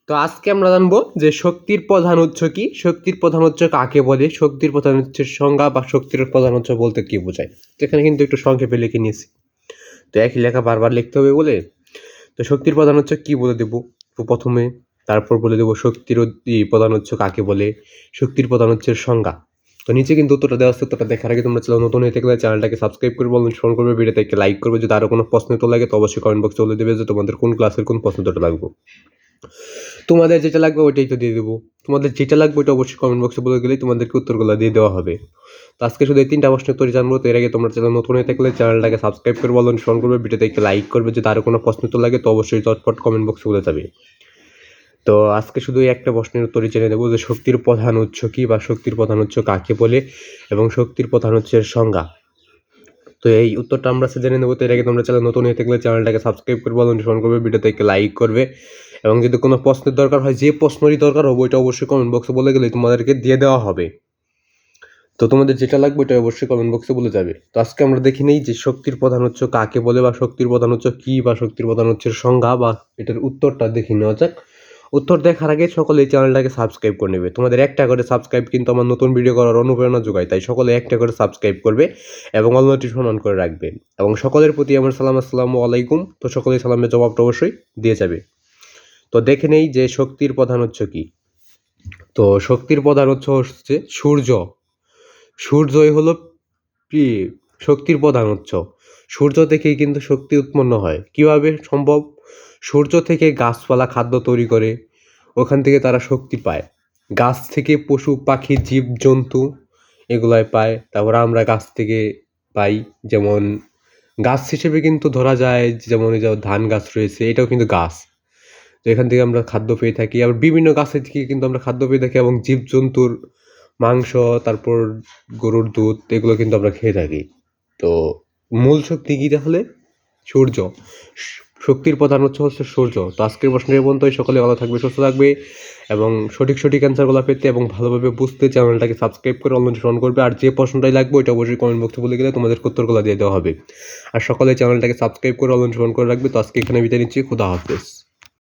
তো আজকে আমরা জানবো যে শক্তির প্রধান উৎস কি, শক্তির প্রধান উৎস কাকে বলে, শক্তির প্রধান উৎসের সংজ্ঞা বা শক্তির প্রধান উৎস বলতে কি বোঝায়। তো এখানে কিন্তু একটু সংক্ষেপে লিখে নিয়েছি, তো একই লেখা বারবার লিখতে হবে বলে তো শক্তির প্রধান উৎস কি বলে দেবো তো প্রথমে, তারপর বলে দেবো শক্তির প্রধান উৎস কাকে বলে, শক্তির প্রধান উৎসের সংজ্ঞা। তো নিচে কিন্তু উত্তরটা দেওয়া আছে, উত্তরটা দেখার আগে তোমরা চ্যানেল নতুন হয়ে থাকলে চ্যানেলটাকে সাবস্ক্রাইব করবে, অনুসরণ করবে, ভিডিওতে একটা লাইক করবে। যদি আরও কোনো প্রশ্ন তো লাগে তো অবশ্যই কমেন্ট বক্সে বলে দেবে যে তোমাদের কোন ক্লাসের কোন প্রশ্নটা লাগবে। তোমাদের যেটা লাগবে ওইটাই তো দিয়ে দেবো, তোমাদের যেটা লাগবে ওইটা অবশ্যই কমেন্ট বক্সে বলে গেলেই তোমাদেরকে উত্তরগুলো দিয়ে দেওয়া হবে। তো আজকে শুধু এই 3টা প্রশ্নের উত্তর জানবো। তো এর আগে তোমরা চ্যানেল নতুন হয়ে থাকলে চ্যানেলটাকে সাবস্ক্রাইব করবে, অনুসরণ করবে, ভিডিওতে একটা লাইক করবে। যদি আরও কোনো প্রশ্ন তো লাগে তো অবশ্যই চটপট কমেন্ট বক্সে বলে যাবে। তো আজকে শুধু এই একটা প্রশ্নের উত্তরই জেনে দেবো যে শক্তির প্রধান উৎস কি বা শক্তির প্রধান উৎস কাকে বলে এবং শক্তির প্রধান উৎসের সংজ্ঞা। তো এই উত্তরটা আমরা জেনে নেবো। তো এর আগে তোমরা চ্যানেল নতুন হয়ে থাকলে চ্যানেলটাকে সাবস্ক্রাইব করবে, অনুসরণ করবে, ভিডিওতে একটা লাইক করবে এবং যদি কোনো প্রশ্নের দরকার হয়, যে প্রশ্নরই দরকার হবে ওইটা অবশ্যই কমেন্ট বক্সে বলে গেলে তোমাদেরকে দিয়ে দেওয়া হবে। তো তোমাদের যেটা লাগবে ওটা অবশ্যই কমেন্ট বক্সে বলে যাবে। তো আজকে আমরা দেখি নেই যে শক্তির প্রধান উৎস কাকে বলে বা শক্তির প্রধান উৎস কি বা শক্তির প্রধান উৎসের সংজ্ঞা বা এটার উত্তরটা দেখে নেওয়া যাক। উত্তর দেখার আগে সকলে এই চ্যানেলটাকে সাবস্ক্রাইব করে নেবে। তোমাদের একটা করে সাবস্ক্রাইব কিন্তু আমার নতুন ভিডিও করার অনুপ্রেরণা যোগায়, তাই সকলে একটা করে সাবস্ক্রাইব করবে এবং অল নোটিফিকেশন অন করে রাখবে। এবং সকলের প্রতি আমার সালাম, আসসালামু আলাইকুম। তো সকলেই সালামের জবাবটা অবশ্যই দিয়ে যাবে। তো দেখে নেই যে শক্তির প্রধান উৎস কি। তো শক্তির প্রধান উৎস হচ্ছে সূর্য। সূর্যই হলো শক্তির প্রধান উৎস। সূর্য থেকেই কিন্তু শক্তি উৎপন্ন হয়। কিভাবে সম্ভব? সূর্য থেকে গাছপালা খাদ্য তৈরি করে, ওখান থেকে তারা শক্তি পায়। গাছ থেকে পশু পাখি জীবজন্তু এগুলাই পায়। তারপর আমরা গাছ থেকে পাই, যেমন গাছ হিসেবে কিন্তু ধরা যায় যেমন এই যে ধান গাছ রয়েছে, এটাও কিন্তু গাছ। তো এখান থেকে আমরা খাদ্য পেয়ে থাকি। আবার বিভিন্ন গাছের থেকে কিন্তু আমরা খাদ্য পেয়ে থাকি এবং জীবজন্তুর মাংস, তারপর গরুর দুধ এগুলো কিন্তু আমরা খেয়ে থাকি। তো মূল শক্তি কী তাহলে? সূর্য। শক্তির প্রধান উৎস হচ্ছে সূর্য। তো আজকের প্রশ্নের পর্যন্তই। সকলে ভালো থাকবে, সুস্থ থাকবে এবং সঠিক অ্যান্সারগুলো পেতে এবং ভালোভাবে বুঝতে চ্যানেলটাকে সাবস্ক্রাইব করে অনুসরণ করবে। আর যে প্রশ্নটাই লাগবে ওইটা অবশ্যই কমেন্ট বক্সে বলে গেলে তোমাদের উত্তরগুলো দিয়ে দেওয়া হবে। আর সকলে চ্যানেলটাকে সাবস্ক্রাইব করে অনুসরণ করে রাখবে। তো আজকে এখানে বিদায় নিচ্ছি। খুদা হাফেজ।